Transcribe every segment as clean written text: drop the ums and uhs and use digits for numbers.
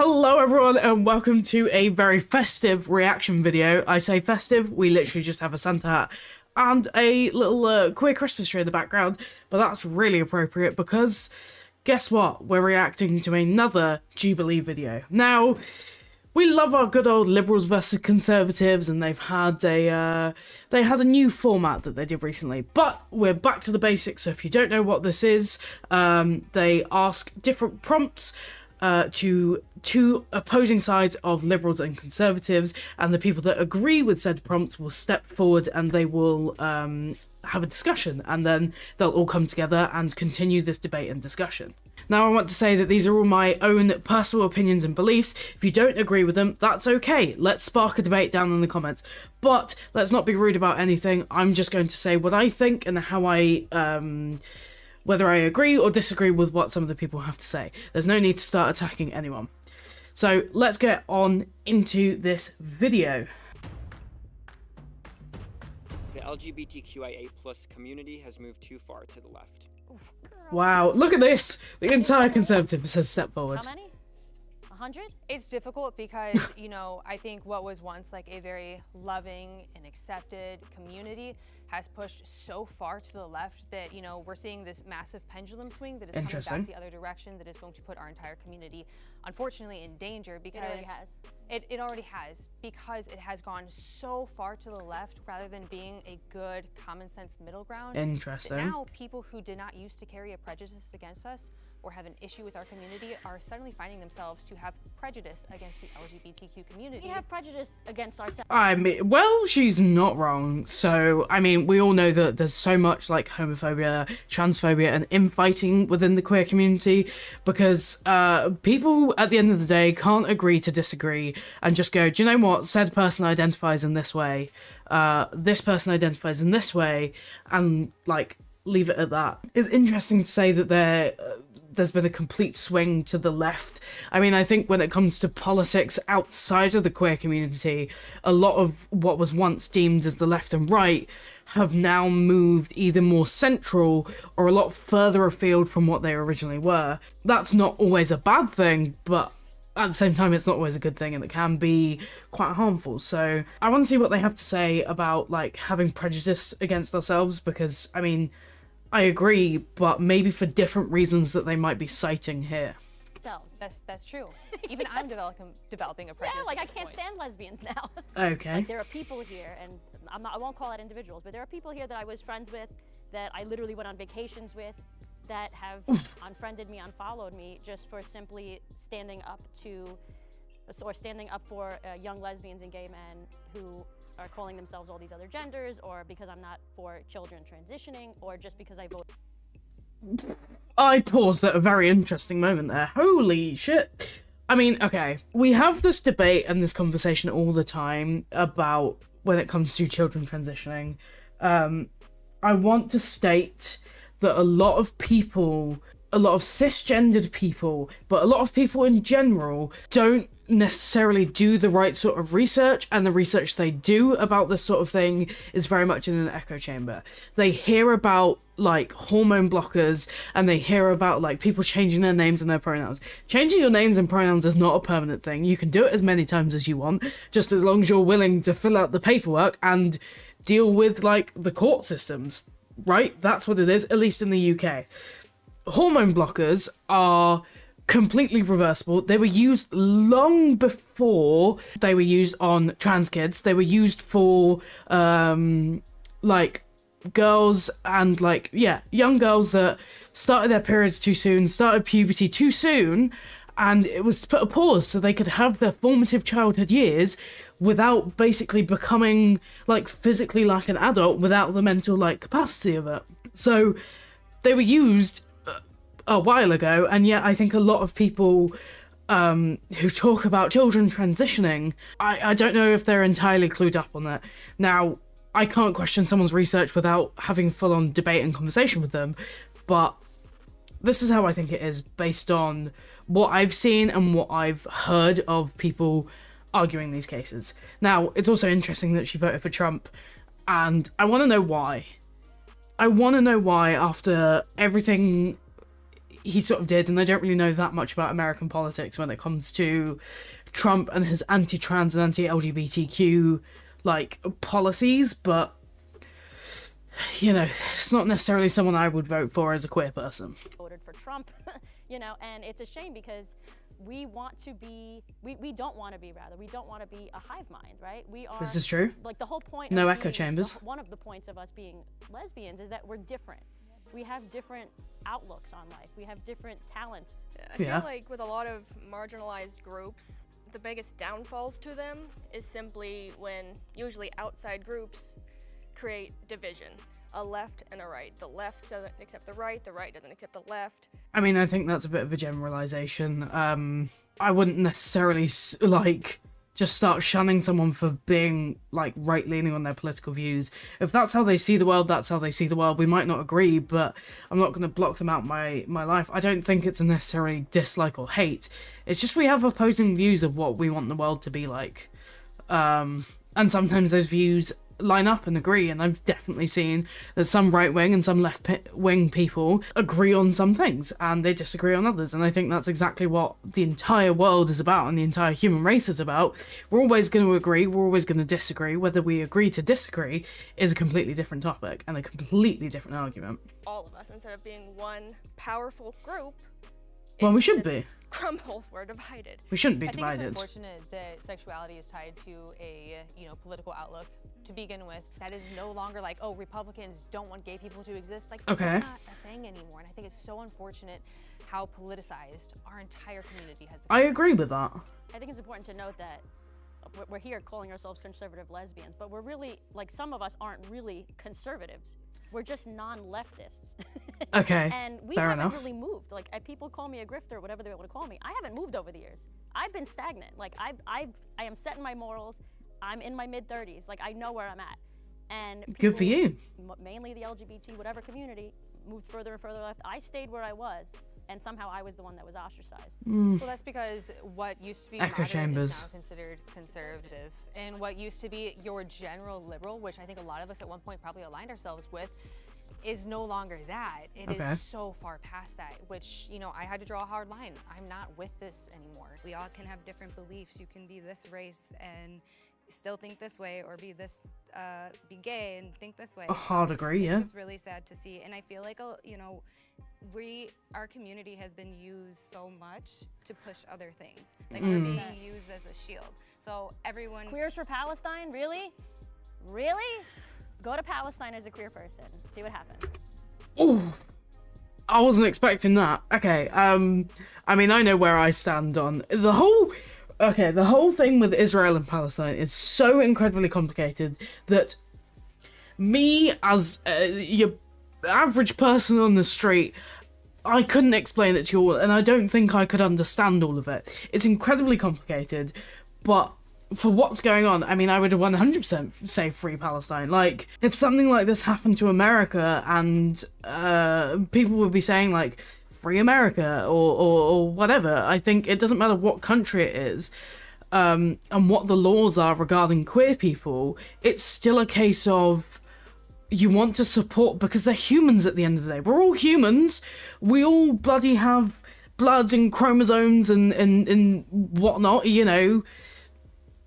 Hello everyone and welcome to a very festive reaction video. I say festive, we literally just have a Santa hat and a little queer Christmas tree in the background, but that's really appropriate because guess what? We're reacting to another Jubilee video. Now, we love our good old liberals versus conservatives, and they've had a new format that they did recently. But we're back to the basics. So if you don't know what this is, they ask different prompts to two opposing sides of liberals and conservatives, and the people that agree with said prompts will step forward and they will have a discussion, and then they'll all come together and continue this debate and discussion. Now, I want to say that these are all my own personal opinions and beliefs. If you don't agree with them, that's okay. Let's spark a debate down in the comments. But let's not be rude about anything. I'm just going to say what I think and how I whether I agree or disagree with what some of the people have to say. There's no need to start attacking anyone. So let's get on into this video. The LGBTQIA+ community has moved too far to the left. Wow, look at this! The entire conservative says step forward. How many? 100? It's difficult because, you know, I think what was once like a very loving and accepted community has pushed so far to the left that, you know, we're seeing this massive pendulum swing that is coming back the other direction that is going to put our entire community, unfortunately, in danger because it already has, because it has gone so far to the left rather than being a good common sense middle ground. Interesting. Now people who did not used to carry a prejudice against us or have an issue with our community are suddenly finding themselves to have prejudice against the LGBTQ community. We have prejudice against ourselves. I mean, well, she's not wrong. So, I mean, we all know that there's so much like homophobia, transphobia, and infighting within the queer community because people at the end of the day can't agree to disagree and just go, do you know what? Said person identifies in this way. This person identifies in this way, and like leave it at that. It's interesting to say that there's been a complete swing to the left. I mean, I think when it comes to politics outside of the queer community, a lot of what was once deemed as the left and right have now moved either more central or a lot further afield from what they originally were. That's not always a bad thing, but at the same time, it's not always a good thing, and it can be quite harmful. So I want to see what they have to say about like having prejudice against ourselves, because I mean, I agree, but maybe for different reasons that they might be citing here. That's true. Even I'm developing a prejudice. Yeah, like I can't stand lesbians now. Okay. Like, there are people here, and I won't call out individuals, but there are people here that I was friends with, that I literally went on vacations with, that have unfriended me, unfollowed me, just for simply standing up for young lesbians and gay men who are calling themselves all these other genders, or because I'm not for children transitioning, or just because I vote. I paused at a very interesting moment there. Holy shit. I mean, okay, we have this debate and this conversation all the time about when it comes to children transitioning. I want to state that a lot of people, a lot of cisgendered people, but a lot of people in general don't necessarily do the right sort of research, and the research they do about this sort of thing is very much in an echo chamber. They hear about like hormone blockers, and they hear about like people changing their names and their pronouns. Changing your names and pronouns is not a permanent thing. You can do it as many times as you want, just as long as you're willing to fill out the paperwork and deal with like the court systems, right? That's what it is, at least in the UK. Hormone blockers are completely reversible. They were used long before they were used on trans kids. They were used for like girls and like, yeah, young girls that started their periods too soon, started puberty too soon, and it was to put a pause so they could have their formative childhood years without basically becoming like physically like an adult without the mental like capacity of it. So they were used a while ago, and yet I think a lot of people who talk about children transitioning, I don't know if they're entirely clued up on that. Now, I can't question someone's research without having full-on debate and conversation with them, but this is how I think it is based on what I've seen and what I've heard of people arguing these cases. Now, it's also interesting that she voted for Trump, and I want to know why. I want to know why, after everything he sort of did, and I don't really know that much about American politics when it comes to Trump and his anti-trans and anti-LGBTQ like policies, but you know, it's not necessarily someone I would vote for as a queer person. Voted for Trump, you know, and it's a shame because we want to be, we don't want to be, rather, we don't want to be a hive mind, right? We are. This is true. Like the whole point. No of echo being, chambers. One of the points of us being lesbians is that we're different. We have different outlooks on life. We have different talents. I feel like with a lot of marginalized groups, the biggest downfalls to them is simply when usually outside groups create division. A left and a right. The left doesn't accept the right doesn't accept the left. I mean, I think that's a bit of a generalization. I wouldn't necessarily like just start shunning someone for being like right-leaning on their political views. If that's how they see the world, that's how they see the world. We might not agree, but I'm not going to block them out my life. I don't think it's a necessarily dislike or hate. It's just we have opposing views of what we want the world to be like. And sometimes those views line up and agree, and I've definitely seen that some right-wing and some left-wing people agree on some things and they disagree on others, and I think that's exactly what the entire world is about and the entire human race is about. We're always going to agree, we're always going to disagree. Whether we agree to disagree is a completely different topic and a completely different argument. All of us, instead of being one powerful group, well, we should be. Crumbles, we're divided. We shouldn't be I think divided. it's unfortunate that sexuality is tied to a, you know, political outlook to begin with. That is no longer like, oh, Republicans don't want gay people to exist. Like, okay, that's not a thing anymore. And I think it's so unfortunate how politicized our entire community has become. I agree with that. I think it's important to note that we're here calling ourselves conservative lesbians, but we're really, like, some of us aren't really conservatives. We're just non-leftists. Okay, and we fair haven't enough. really moved. Like, people call me a grifter or whatever they want to call me. I haven't moved over the years. I've been stagnant. Like, I am set in my morals. I'm in my mid-30s. Like, I know where I'm at. And Good for you. Mainly the LGBT, whatever community, moved further and further left. I stayed where I was, and somehow I was the one that was ostracized. Well, that's because what used to be Echo modern chambers. is now considered conservative, and what used to be your general liberal, which I think a lot of us at one point probably aligned ourselves with, is no longer that. It is so far past that, which, you know, I had to draw a hard line. I'm not with this anymore. We all can have different beliefs. You can be this race and still think this way, or be this, be gay and think this way. A hard agree, yeah. It's just really sad to see, and I feel like, you know, our community has been used so much to push other things. Like, we're being used as a shield. So everyone. Queers for Palestine, really? Really? Go to Palestine as a queer person. See what happens. Oh, I wasn't expecting that. Okay, I mean, I know where I stand on the whole. Okay, the whole thing with Israel and Palestine is so incredibly complicated that me, as your average person on the street, I couldn't explain it to you all, and I don't think I could understand all of it. It's incredibly complicated, but for what's going on, I mean, I would 100% say free Palestine. Like, if something like this happened to America and people would be saying, like, free America or whatever, I think it doesn't matter what country it is and what the laws are regarding queer people, it's still a case of you want to support, because they're humans at the end of the day. We're all humans. We all bloody have blood and chromosomes and whatnot, you know.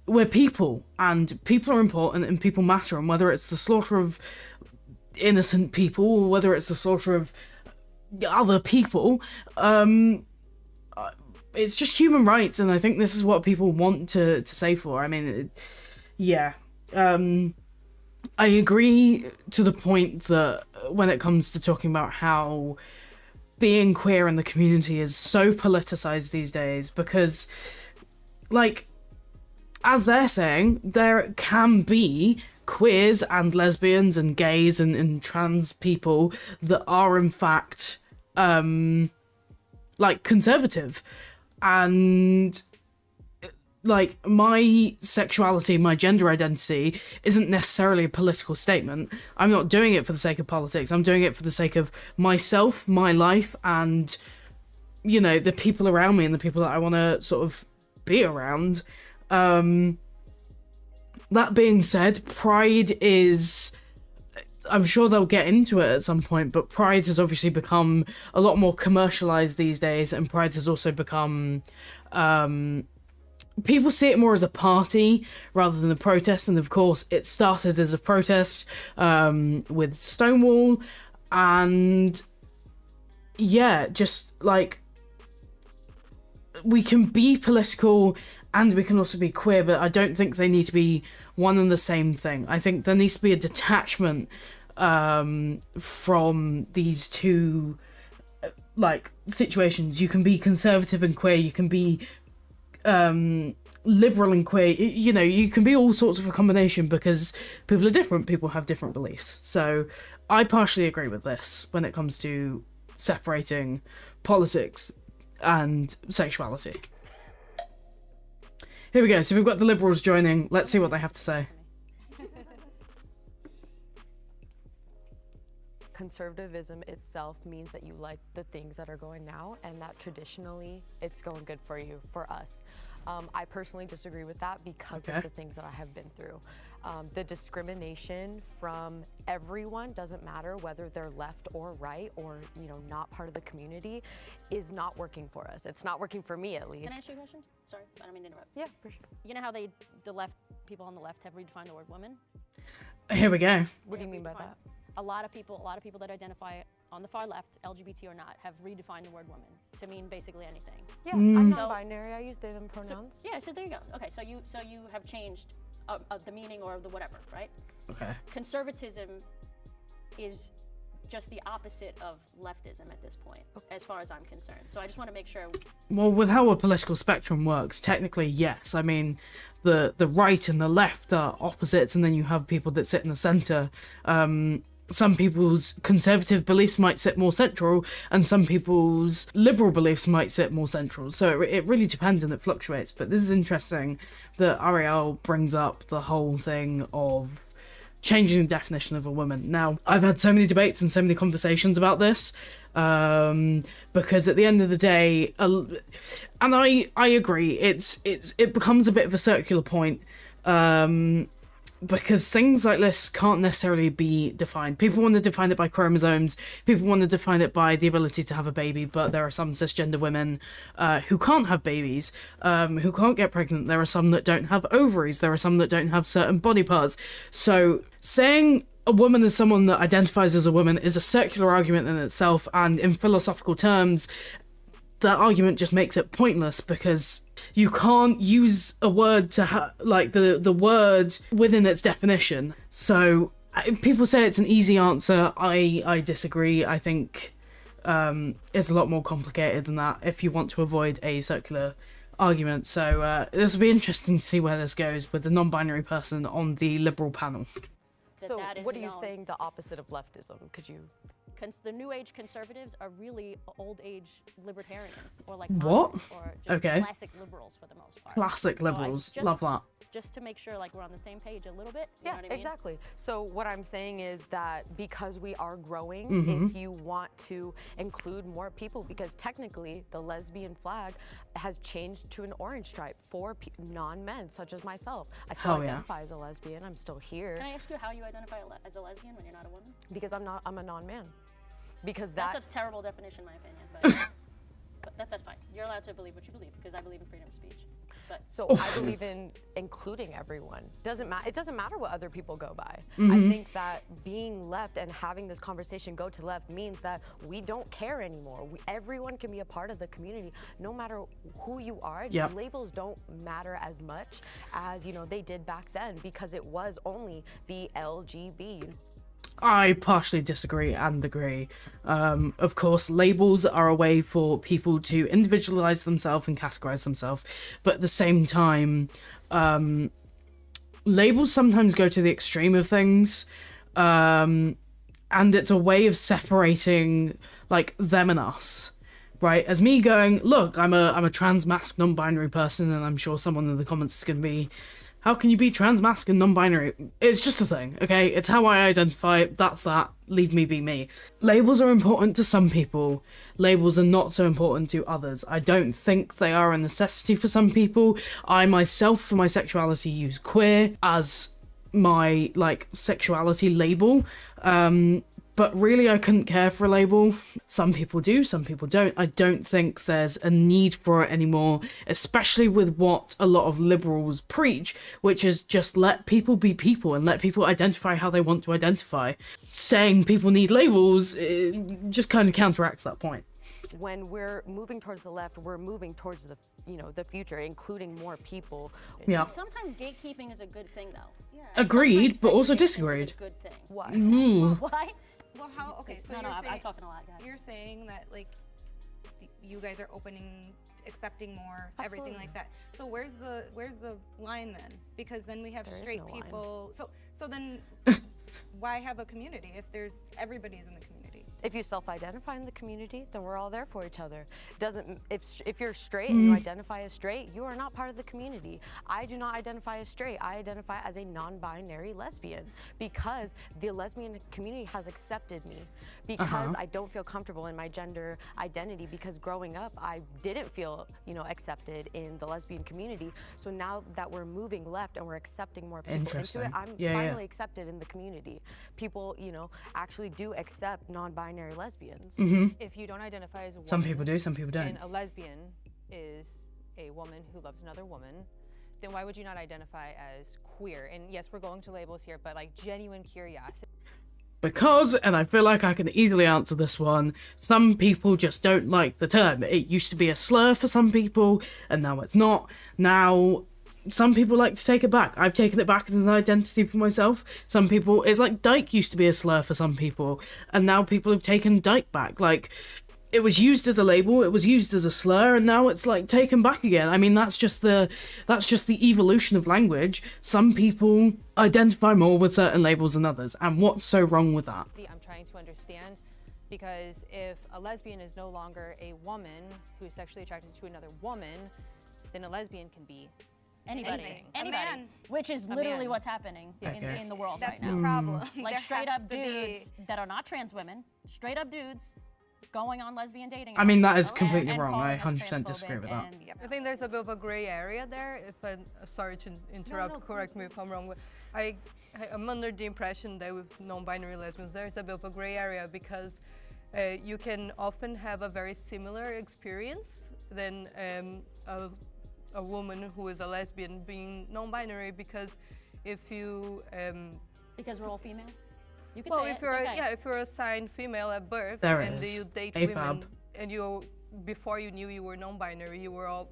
We're people, and people are important, and people matter, and whether it's the slaughter of innocent people, or whether it's the slaughter of other people, it's just human rights, and I think this is what people want to say for. I mean, I agree to the point that when it comes to talking about how being queer in the community is so politicized these days, because, like, as they're saying, there can be queers and lesbians and gays and trans people that are in fact like conservative, and like my sexuality, my gender identity isn't necessarily a political statement. I'm not doing it for the sake of politics. I'm doing it for the sake of myself, my life, and, you know, the people around me and the people that I want to sort of be around. That being said, pride is I'm sure they'll get into it at some point, but Pride has obviously become a lot more commercialized these days, and Pride has also become, people see it more as a party rather than a protest, and of course it started as a protest with Stonewall, and yeah, just like, we can be political and we can also be queer, but I don't think they need to be one and the same thing. I think there needs to be a detachment from these two like situations. You can be conservative and queer, you can be liberal and queer, you know, you can be all sorts of a combination because people are different, people have different beliefs. So I partially agree with this when it comes to separating politics and sexuality. Here we go, so we've got the Liberals joining. Let's see what they have to say. Conservatism itself means that you like the things that are going now, and that traditionally it's going good for you, for us. I personally disagree with that because of the things that I have been through. The discrimination from everyone, doesn't matter whether they're left or right or, you know, not part of the community, is not working for us. It's not working for me, at least. Can I ask you a question? Sorry, I don't mean to interrupt. Yeah, for sure. You know how people on the left have redefined the word woman? Here we go. What do you mean by that? A lot of people that identify on the far left, LGBT or not, have redefined the word woman to mean basically anything. Yeah, I'm non-binary. I use they, them pronouns. So, yeah, so there you go. Okay, so you have changed the meaning or the whatever, right? Okay. Conservatism is just the opposite of leftism at this point, as far as I'm concerned. So I just want to make sure. Well, with how a political spectrum works, technically, yes. I mean, the right and the left are opposites, and then you have people that sit in the centre. Some people's conservative beliefs might sit more central, and some people's liberal beliefs might sit more central. So it really depends and it fluctuates. But this is interesting that Ariel brings up the whole thing of changing the definition of a woman. Now, I've had so many debates and so many conversations about this, because at the end of the day, and I agree, it becomes a bit of a circular point, because things like this can't necessarily be defined. People want to define it by chromosomes, people want to define it by the ability to have a baby, but there are some cisgender women who can't have babies, who can't get pregnant. There are some that don't have ovaries, there are some that don't have certain body parts. So saying a woman is someone that identifies as a woman is a circular argument in itself, and in philosophical terms, that argument just makes it pointless, because you can't use a word to like the word within its definition. So people say it's an easy answer. I disagree. I think it's a lot more complicated than that if you want to avoid a circular argument. So this will be interesting to see where this goes with the non-binary person on the Liberal panel. So what are you saying the opposite of leftism? Could you... The new age conservatives are really old age libertarians, or like what? Or just classic liberals for the most part. Classic liberals, love that. Just to make sure like we're on the same page a little bit. You Yeah, know what I mean? exactly. So what I'm saying is that because we are growing, if you want to include more people, because technically the lesbian flag has changed to an orange stripe for non-men such as myself. I still identify as a lesbian. I'm still here. Can I ask you how you identify as a lesbian when you're not a woman? Because I'm a non-man. Because that's a terrible definition, in my opinion. But that's fine. You're allowed to believe what you believe, because I believe in freedom of speech. But so I believe in including everyone. It doesn't matter what other people go by. I think that being left and having this conversation go to left means that we don't care anymore. Everyone can be a part of the community, no matter who you are. Labels don't matter as much as they did back then, because it was only the LGB. I partially disagree and agree. Of course, labels are a way for people to individualize themselves and categorize themselves, but at the same time, labels sometimes go to the extreme of things, and it's a way of separating like them and us. Right, as me going, look, I'm a trans masc non-binary person, and I'm sure someone in the comments is going to be, how can you be trans masc and non-binary? It's just a thing, okay? It's how I identify, that's that, leave me be me. Labels are important to some people, labels are not so important to others. I don't think they are a necessity for some people. I myself, for my sexuality, use queer as my like sexuality label. But really, I couldn't care for a label. Some people do, some people don't. I don't think there's a need for it anymore, especially with what a lot of liberals preach, which is just let people be people and let people identify how they want to identify. Saying people need labels, it just kind of counteracts that point. When we're moving towards the left, we're moving towards the, you know, the future, including more people. Yeah. Sometimes gatekeeping is a good thing, though. Yeah. Agreed, but also disagreed. Is a good thing. Why? Why? Well, how? Okay, so I'm talking a lot, guys. you're saying that like you guys are accepting more, everything like that. So where's the line then? Because then we have straight people. So then why have a community if everybody's in the community? If you self-identify in the community, then we're all there for each other. If you're straight and you identify as straight, you are not part of the community. I do not identify as straight. I identify as a non-binary lesbian because the lesbian community has accepted me because I don't feel comfortable in my gender identity because growing up I didn't feel, you know, accepted in the lesbian community. So now that we're moving left and we're accepting more people into it, I'm finally accepted in the community. People, you know, actually do accept non-binary lesbians. If you don't identify as a woman, Some people do, some people don't. and a lesbian is a woman who loves another woman, then why would you not identify as queer? And yes, we're going to labels here, but like genuine curiosity. Because, and I feel like I can easily answer this one, some people just don't like the term. It used to be a slur for some people, and now it's not. Now, some people like to take it back. I've taken it back as an identity for myself. Some people, it's like dyke used to be a slur for some people, and now people have taken dyke back. Like, it was used as a label, it was used as a slur, and now it's like taken back again. I mean, that's just the evolution of language. Some people identify more with certain labels than others, and what's so wrong with that? I'm trying to understand, because if a lesbian is no longer a woman who's sexually attracted to another woman, then a lesbian can be Anybody. Man. Which is literally what's happening in the world That's right the now. problem. Like There straight has up to dudes that are not trans women, straight up dudes going on lesbian dating. I mean, that apps is completely and wrong. I calling us 100% disagree with that. I think there's a bit of a gray area there. If sorry to interrupt, correct me if I'm wrong, but I'm under the impression that with non-binary lesbians, there's a bit of a gray area because you can often have a very similar experience than a woman who is a lesbian being non-binary, because if you because we're all female. You could well, say if it, you're it's okay. if you're assigned female at birth There it and is. you date AFAB. women and you before you knew you were non-binary, you were all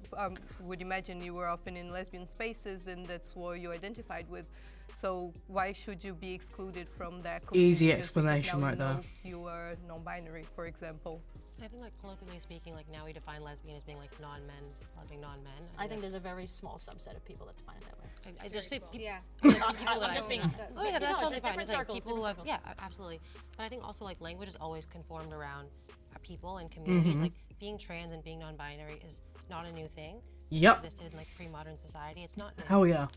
would imagine you were often in lesbian spaces and that's what you identified with. So why should you be excluded from that community? Easy just explanation because now right you are non-binary, for example. I think, like, colloquially speaking, like, now we define lesbian as being, like, non-men, loving non-men. I think there's a very small subset of people that define it that way. I just think Yeah. people that I'm just being oh, yeah, that's totally just fine. different It's like circles, people who have, different yeah, absolutely. But I think also, like, language is always conformed around people and communities. Like, being trans and being non-binary is not a new thing. Yep. It's existed in, like, pre-modern society. It's not new. Hell yeah.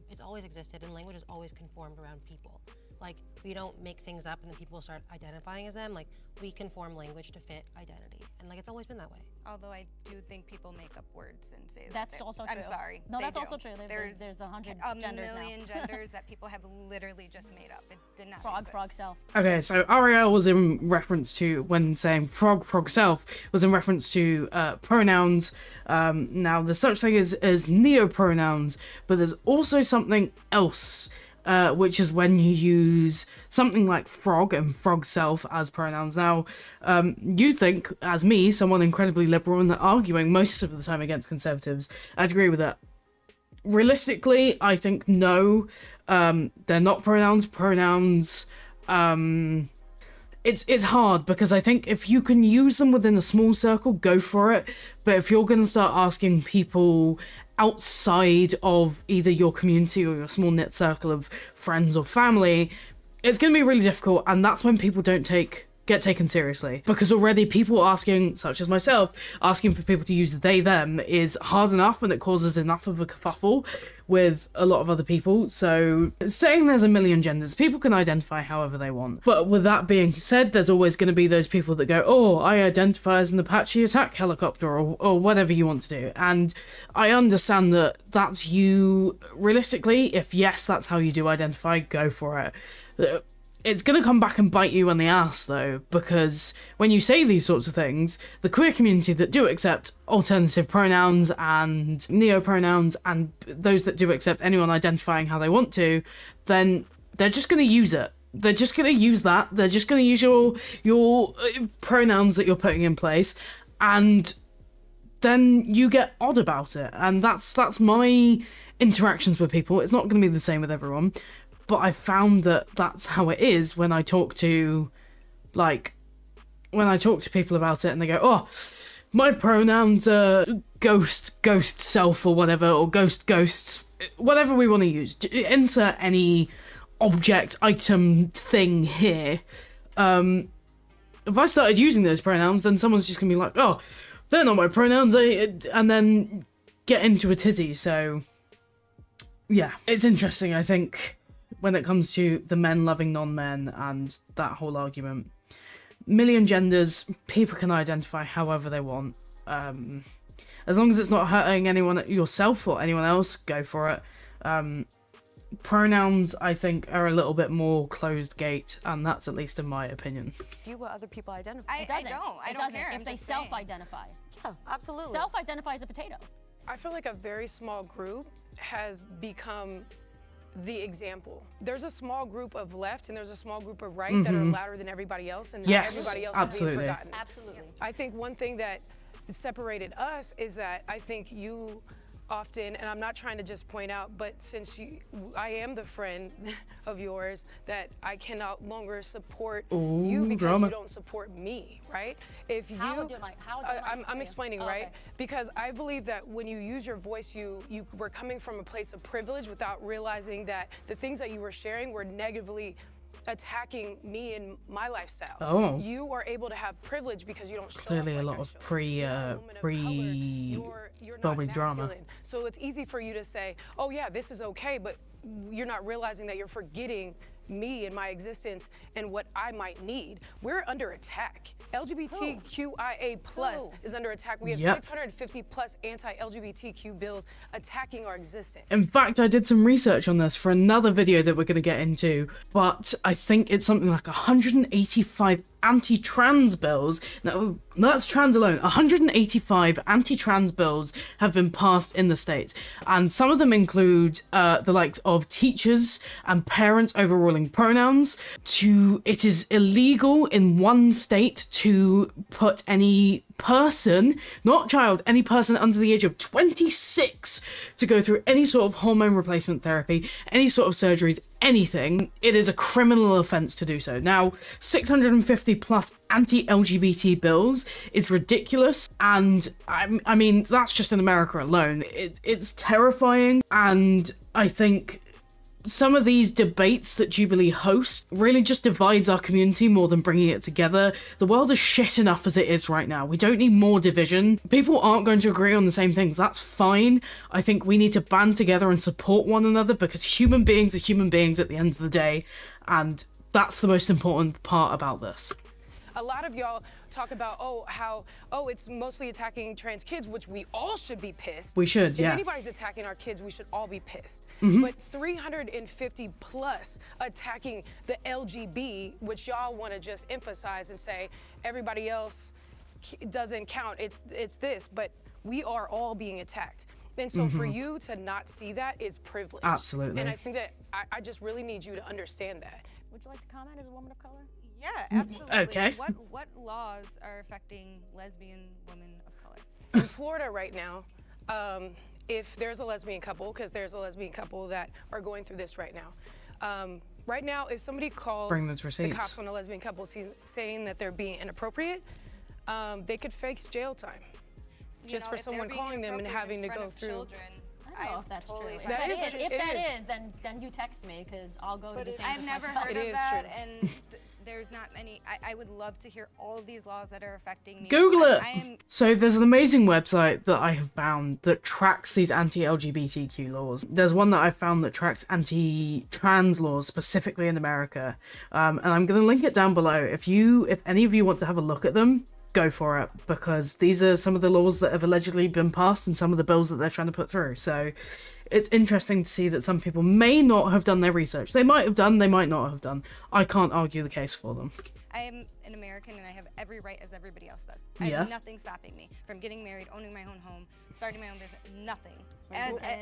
It's always existed, and language is always conformed around people. Like, we don't make things up and then people start identifying as them. Like, we conform language to fit identity. And, like, it's always been that way. Although I do think people make up words and say That's that also I'm true. sorry. No, they that's do. also true. There's 100 genders now. A million genders that people have literally just made up. It did not Frog, exist. frog, self. Okay, so Ariel was in reference to, when saying frog, frog self, was in reference to pronouns. Now, there's such thing as neo-pronouns, but there's also something else, which is when you use something like frog and frog self as pronouns. Now, you think, as me, someone incredibly liberal and arguing most of the time against conservatives, I'd agree with that. Realistically, I think no, they're not pronouns. Pronouns, it's hard because I think if you can use them within a small circle, go for it. But if you're going to start asking people outside of either your community or your small knit circle of friends or family, it's going to be really difficult, and that's when people don't take get taken seriously, because already people asking, such as myself, asking for people to use they them is hard enough, and it causes enough of a kerfuffle with a lot of other people. So saying there's a million genders, people can identify however they want, but with that being said, there's always going to be those people that go, oh, I identify as an Apache attack helicopter, or whatever you want to do. And I understand that that's you. Realistically, if yes, that's how you do identify, go for it. It's going to come back and bite you in the ass, though, because when you say these sorts of things, the queer community that do accept alternative pronouns and neo-pronouns, and those that do accept anyone identifying how they want to, then they're just going to use it. They're just going to use that. They're just going to use your pronouns that you're putting in place, and then you get odd about it. And that's my interactions with people. It's not going to be the same with everyone. But I found that that's how it is when I talk to, people about it, and they go, oh, my pronouns are ghost, self, or whatever, or ghosts, whatever we want to use. Insert any object, item, thing here. If I started using those pronouns, then someone's just going to be like, oh, they're not my pronouns, and then get into a tizzy. So, yeah, it's interesting, I think, when it comes to the men loving non-men and that whole argument. Million genders, people can identify however they want. As long as it's not hurting anyone, yourself or anyone else, go for it. Pronouns, I think, are a little bit more closed gate, and that's at least in my opinion. Do what other people identify. I don't care. If they self-identify. Yeah, absolutely. Self-identify as a potato. I feel like a very small group has become the example. There's a small group of left and there's a small group of right that are louder than everybody else, and everybody else is being forgotten. Absolutely. I think one thing that separated us is that I think you often, and I'm not trying to just point out, but since I am the friend of yours, that I can no longer support you because you don't support me, right? If you, I'm explaining, right? Okay. Because I believe that when you use your voice, you were coming from a place of privilege without realizing that the things that you were sharing were negatively attacking me and my lifestyle. Oh. You are able to have privilege because you don't show clearly up a like lot of pre drama. So it's easy for you to say, oh yeah, this is okay, but you're not realizing that you're forgetting me and my existence and what I might need. We're under attack. LGBTQIA plus is under attack. We have 650 plus anti-LGBTQ bills attacking our existence. In fact, I did some research on this for another video that we're going to get into, but I think it's something like 185 anti-trans bills. Now, that's trans alone. 185 anti-trans bills have been passed in the States, and some of them include the likes of teachers and parents overruling pronouns. It is illegal in one state to put any person, not child, any person under the age of 26 to go through any sort of hormone replacement therapy, any sort of surgeries, anything. It is a criminal offense to do so. Now, 650 plus anti-LGBT bills is ridiculous, and I mean, that's just in America alone. It's terrifying, and I think some of these debates that Jubilee hosts really just divides our community more than bringing it together. The world is shit enough as it is right now. We don't need more division. People aren't going to agree on the same things. That's fine. I think we need to band together and support one another, because human beings are human beings at the end of the day, and that's the most important part about this. A lot of y'all talk about, it's mostly attacking trans kids, which we all should be pissed. We should, yeah. If anybody's attacking our kids, we should all be pissed. But 350 plus attacking the LGB, which y'all want to just emphasize and say everybody else doesn't count. It's this, but we are all being attacked. And so for you to not see that is privilege. Absolutely. And I think that I just really need you to understand that. Would you like to comment as a woman of color? Yeah, absolutely. Okay. What laws are affecting lesbian women of color? In Florida right now, if there's a lesbian couple, because there's a lesbian couple that are going through this right now. Right now, if somebody calls the cops on a lesbian couple saying that they're being inappropriate, they could face jail time. Just for someone calling them and having to go through. Children, I don't know if that's totally true. If that is, then you text me, because I'll go to the I've never heard of that, and there's not many. I would love to hear all of these laws that are affecting me. Google it. So there's an amazing website that I have found that tracks these anti-LGBTQ laws. There's one that I found that tracks anti-trans laws specifically in America, and I'm going to link it down below. If any of you want to have a look at them, go for it, because these are some of the laws that have allegedly been passed and some of the bills that they're trying to put through. So it's interesting to see that some people may not have done their research. They might have done, they might not have done. I can't argue the case for them. I am an American and I have every right as everybody else does. I have nothing stopping me from getting married, owning my own home, starting my own business, nothing.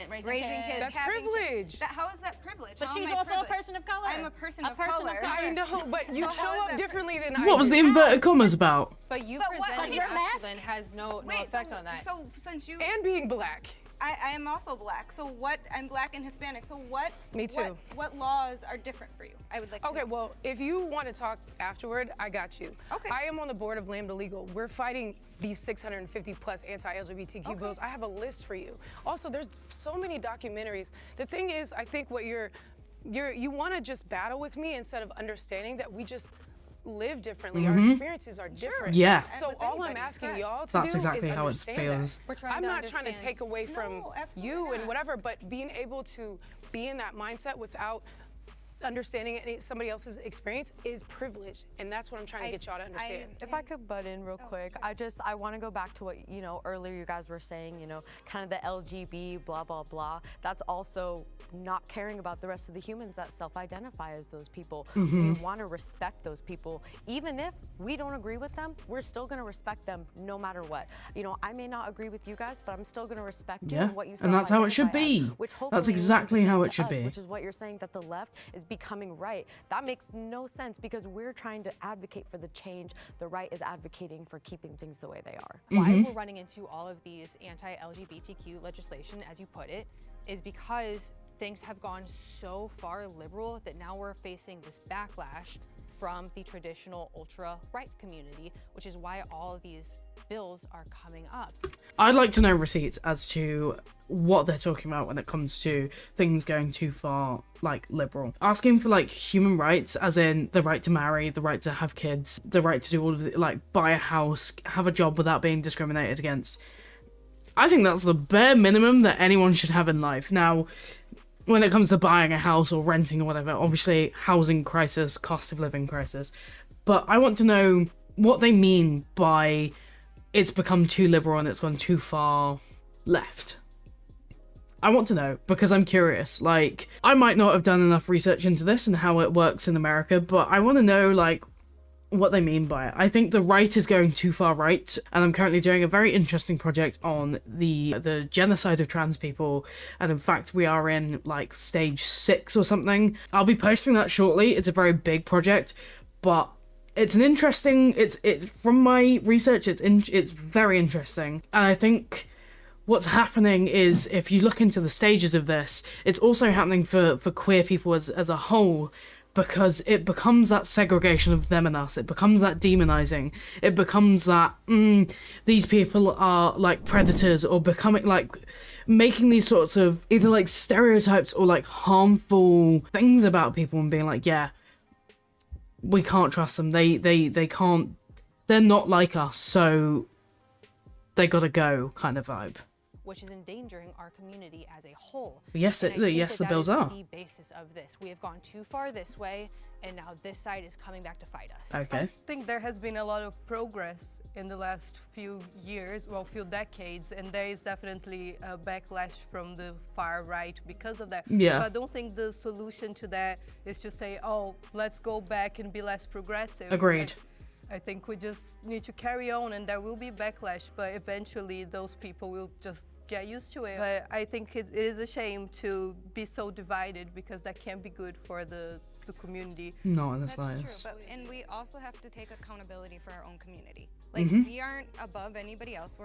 Raising kids. That's privilege. How is that privilege? But she's also a person of color. I'm a person of color. I know, but you show up differently than I do. What was the inverted commas about? But you presenting masculine has no effect on that. So since you... And being black. I am also black. So what? I'm black and Hispanic. So what? Me too. What laws are different for you? I would like to. Okay, well, if you want to talk afterward, I got you. Okay. I am on the board of Lambda Legal. We're fighting these 650 plus anti-LGBTQ bills. I have a list for you. Also, there's so many documentaries. The thing is, I think what you want to just battle with me instead of understanding that we just live differently. Our experiences are different. Yeah. So all I'm asking y'all to That's do exactly is how it understand feels. that. I'm not trying to take away from you and whatever, but being able to be in that mindset without understanding somebody else's experience is privilege, and that's what I'm trying to get y'all to understand. If I could butt in real quick, I want to go back to what, earlier you guys were saying, kind of the LGB, blah, blah, blah. That's also not caring about the rest of the humans that self-identify as those people. We want to respect those people. Even if we don't agree with them, we're still going to respect them no matter what. I may not agree with you guys, but I'm still going to respect you and what you say. And that's how it should be. That's exactly how it should be. Which is what you're saying, that the left is becoming right. That makes no sense because we're trying to advocate for the change. The right is advocating for keeping things the way they are. Why we're running into all of these anti-LGBTQ legislation, as you put it, is because things have gone so far liberal that now we're facing this backlash from the traditional ultra-right community, which is why all of these bills are coming up. I'd like to know receipts as to what they're talking about when it comes to things going too far, like liberal. Asking for like human rights, as in the right to marry, the right to have kids, the right to do all of it, like buy a house, have a job without being discriminated against. I think that's the bare minimum that anyone should have in life. Now, when it comes to buying a house or renting or whatever, obviously housing crisis, cost of living crisis, but I want to know what they mean by it's become too liberal and it's gone too far left. I want to know, because I'm curious. Like, I might not have done enough research into this and how it works in America, but I want to know, like, what they mean by it. I think the right is going too far right, and I'm currently doing a very interesting project on the genocide of trans people, and in fact we are in like stage 6 or something. I'll be posting that shortly. It's a very big project, but it's an interesting, it's from my research, it's very interesting. And I think what's happening is, if you look into the stages of this, it's also happening for queer people as a whole, because it becomes that segregation of them and us. It becomes that demonizing. It becomes that these people are like predators, or becoming like making these sorts of either like stereotypes or like harmful things about people, and being like, yeah, we can't trust them. They can't. They're not like us, so they gotta go, kind of vibe. Which is endangering our community as a whole. Yes, yes, the bills are. The basis of this. We have gone too far this way, and now this side is coming back to fight us. Okay. I think there has been a lot of progress in the last few years, well, few decades, and there is definitely a backlash from the far right because of that. Yeah. But I don't think the solution to that is to say, oh, let's go back and be less progressive. Agreed. I think we just need to carry on, and there will be backlash, but eventually those people will just get used to it. But I think it is a shame to be so divided, because that can't be good for the community. No, in the slightest. That's true, and we also have to take accountability for our own community. Like, we aren't above anybody else.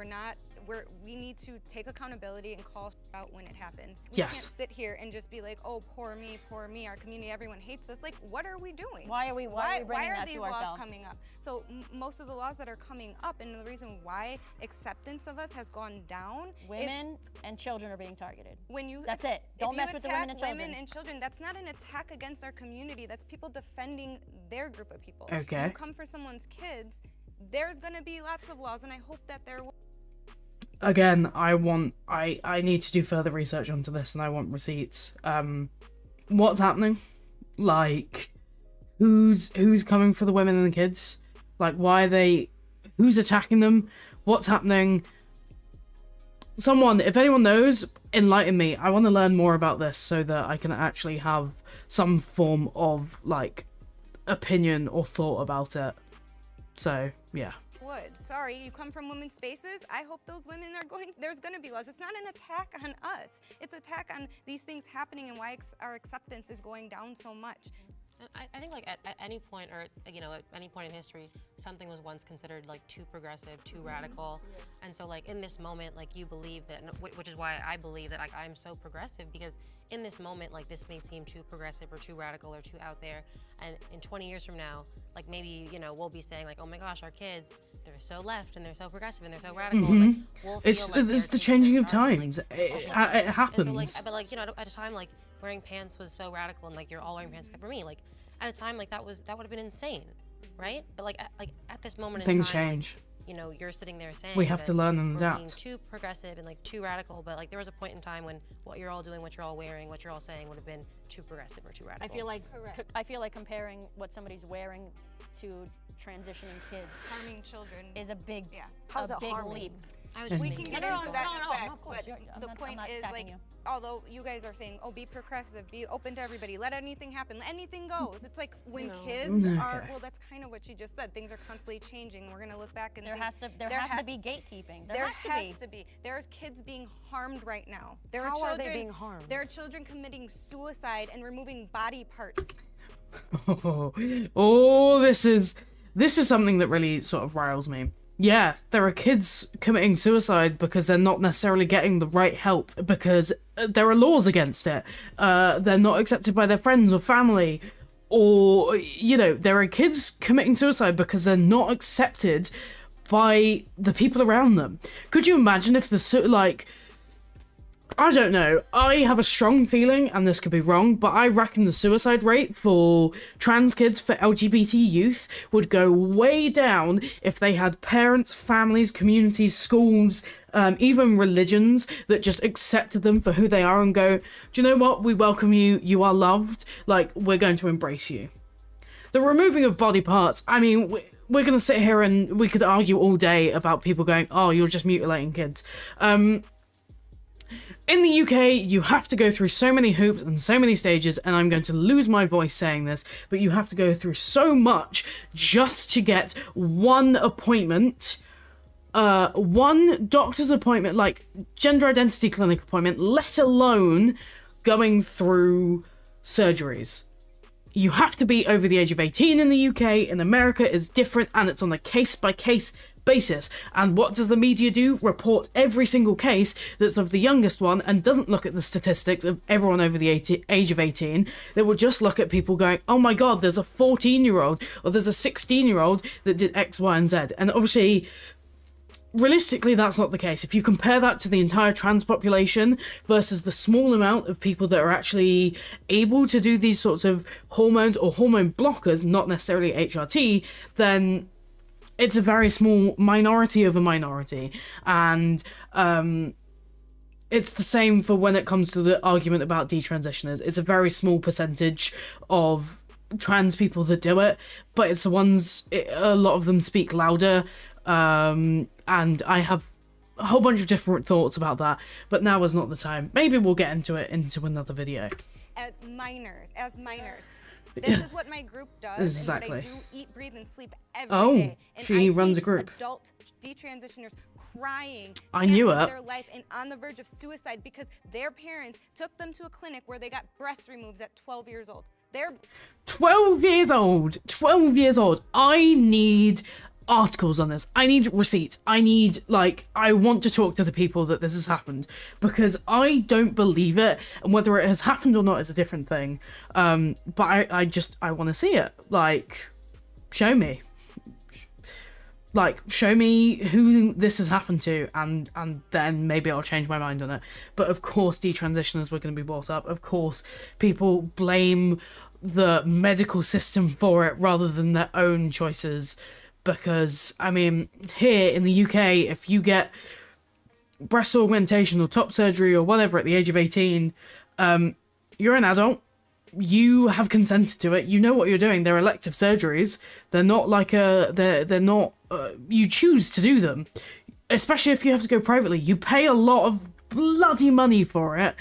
We need to take accountability and call out when it happens. We can't sit here and just be like, oh, poor me, our community, everyone hates us. Like, what are we doing? Why are these laws coming up? So most of the laws that are coming up, and the reason why acceptance of us has gone down, women and children are being targeted. When you That's it. Don't mess with the women and children. Women and children, that's not an attack against our community. community. That's people defending their group of people. Okay. When you come for someone's kids, there's gonna be lots of laws, and I hope that there will. Again, I need to do further research onto this, and I want receipts. What's happening? Like, who's coming for the women and the kids? Like, why are they? Who's attacking them? What's happening? Someone, if anyone knows, enlighten me. I want to learn more about this so that I can actually have some form of, like, opinion or thought about it. So, yeah. Would. Sorry, you come from women's spaces. I hope those women are going, there's going to be laws. It's not an attack on us. It's an attack on these things happening and why our acceptance is going down so much. I think like at any point, or you know, at any point in history, something was once considered like too progressive, too radical, and so like in this moment, like you believe that, which is why I believe that like I'm so progressive, because in this moment, like this may seem too progressive or too radical or too out there, and in 20 years from now, like maybe, you know, we'll be saying like, oh my gosh, our kids, they're so left and they're so progressive and they're so radical. And, like, we'll It's the changing of times. It happens. And so, like, but like, you know, at a time like wearing pants was so radical, and like you're all wearing pants except for me, like at a time like that would have been insane, right? But like at this moment things in time, change. You know, you're sitting there saying we have to learn and we're adapt. being too progressive and like too radical, but like there was a point in time when what you're all doing, what you're all wearing, what you're all saying would have been too progressive or too radical. I feel like comparing what somebody's wearing to transitioning kids, harming children, is a big, How's a it big harming? leap. We can get into that in a sec, but the I'm point not is, like, attacking you. although you guys are saying, oh, be progressive, be open to everybody, let anything happen, anything goes. It's like when kids are, well, that's kind of what she just said. Things are constantly changing. We're gonna look back and there has to be gatekeeping. There has to be. There's kids being harmed right now. There are How children, are they being harmed? There are children committing suicide and removing body parts. Oh, this is something that really sort of riles me. Yeah, there are kids committing suicide because they're not necessarily getting the right help, because there are laws against it. They're not accepted by their friends or family. Or, you know, there are kids committing suicide because they're not accepted by the people around them. Could you imagine if I don't know, I have a strong feeling, and this could be wrong, but I reckon the suicide rate for trans kids, for LGBT youth, would go way down if they had parents, families, communities, schools, even religions that just accepted them for who they are and go, do you know what, we welcome you, you are loved, like, we're going to embrace you. The removing of body parts, I mean, we're going to sit here and we could argue all day about people going, oh, you're just mutilating kids. In the UK, you have to go through so many hoops and so many stages, and I'm going to lose my voice saying this, but you have to go through so much just to get one appointment, one doctor's appointment, like gender identity clinic appointment, let alone going through surgeries. You have to be over the age of 18 in the UK. In America, it's different, and it's on a case-by-case basis. And what does the media do? Report every single case that's of the youngest one and doesn't look at the statistics of everyone over the age of 18. They will just look at people going, oh my god, there's a 14-year-old or there's a 16-year-old that did X, Y, and Z. And obviously, realistically, that's not the case. If you compare that to the entire trans population versus the small amount of people that are actually able to do these sorts of hormones or hormone blockers, not necessarily HRT, then it's a very small minority of a minority. And it's the same for when it comes to the argument about detransitioners. It's a very small percentage of trans people that do it, but it's the ones, a lot of them speak louder. And I have a whole bunch of different thoughts about that, but now is not the time. Maybe we'll get into it into another video. As minors. This is what my group does, exactly. And what I do, eat, breathe, and sleep every day. And she I runs see a group. Adult detransitioners crying, I knew it. their life and on the verge of suicide because their parents took them to a clinic where they got breast removed at 12 years old. They're 12 years old. 12 years old. I need articles on this. I need receipts. I need, like, I want to talk to the people that this has happened, because I don't believe it, and whether it has happened or not is a different thing. But I want to see it. Like, show me. Like, show me who this has happened to, and then maybe I'll change my mind on it. But of course, detransitioners were going to be brought up. Of course, people blame the medical system for it rather than their own choices. Because, I mean, here in the UK, if you get breast augmentation or top surgery or whatever at the age of 18, you're an adult. You have consented to it. You know what you're doing. They're elective surgeries. They're not like they're not, you choose to do them. Especially if you have to go privately. You pay a lot of bloody money for it.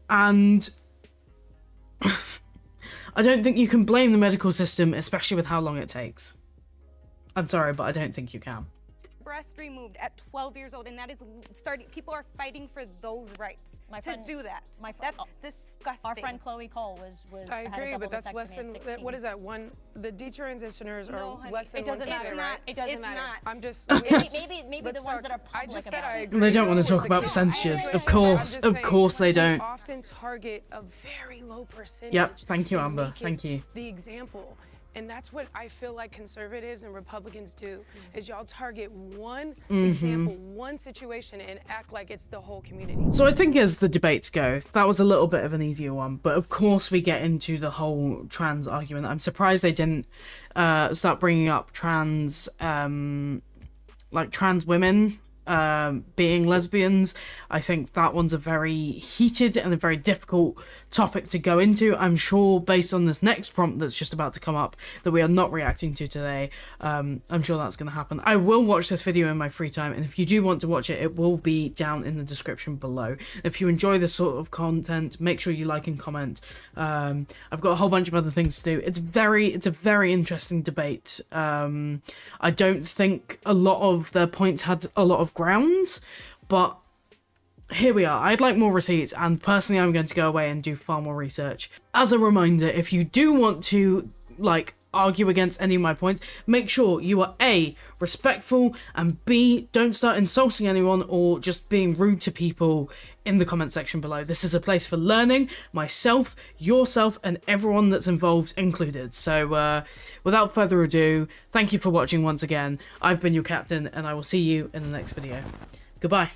And I don't think you can blame the medical system, especially with how long it takes. I'm sorry, but I don't think you can. Breast removed at 12 years old, and that is starting. People are fighting for those rights to do that. That's disgusting. Our friend Chloe Cole was. I agree, but that's less than. What is that? The detransitioners are less than. It doesn't matter, right? It doesn't matter. Not. I'm just. maybe the ones that are public. I just said I agree. They don't want to talk about percentages. Of course they don't. Often target a very low percentage. Yep. Thank you, Amber. Thank you. The example. And that's what I feel like conservatives and Republicans do, is y'all target one example, one situation, and act like it's the whole community. So I think as the debates go, that was a little bit of an easier one. But of course we get into the whole trans argument. I'm surprised they didn't start bringing up trans women being lesbians. I think that one's a very heated and a very difficult topic to go into. I'm sure based on this next prompt that's just about to come up that we are not reacting to today, I'm sure that's going to happen. I will watch this video in my free time, and if you do want to watch it, it will be down in the description below. If you enjoy this sort of content, make sure you like and comment. I've got a whole bunch of other things to do. It's a very interesting debate. I don't think a lot of their points had a lot of grounds, but here we are. I'd like more receipts, and personally I'm going to go away and do far more research. As a reminder, if you do want to argue against any of my points, make sure you are A, respectful, and B, don't start insulting anyone or just being rude to people in the comment section below. This is a place for learning, myself, yourself, and everyone that's involved included. So without further ado, thank you for watching once again. I've been your captain, and I will see you in the next video. Goodbye.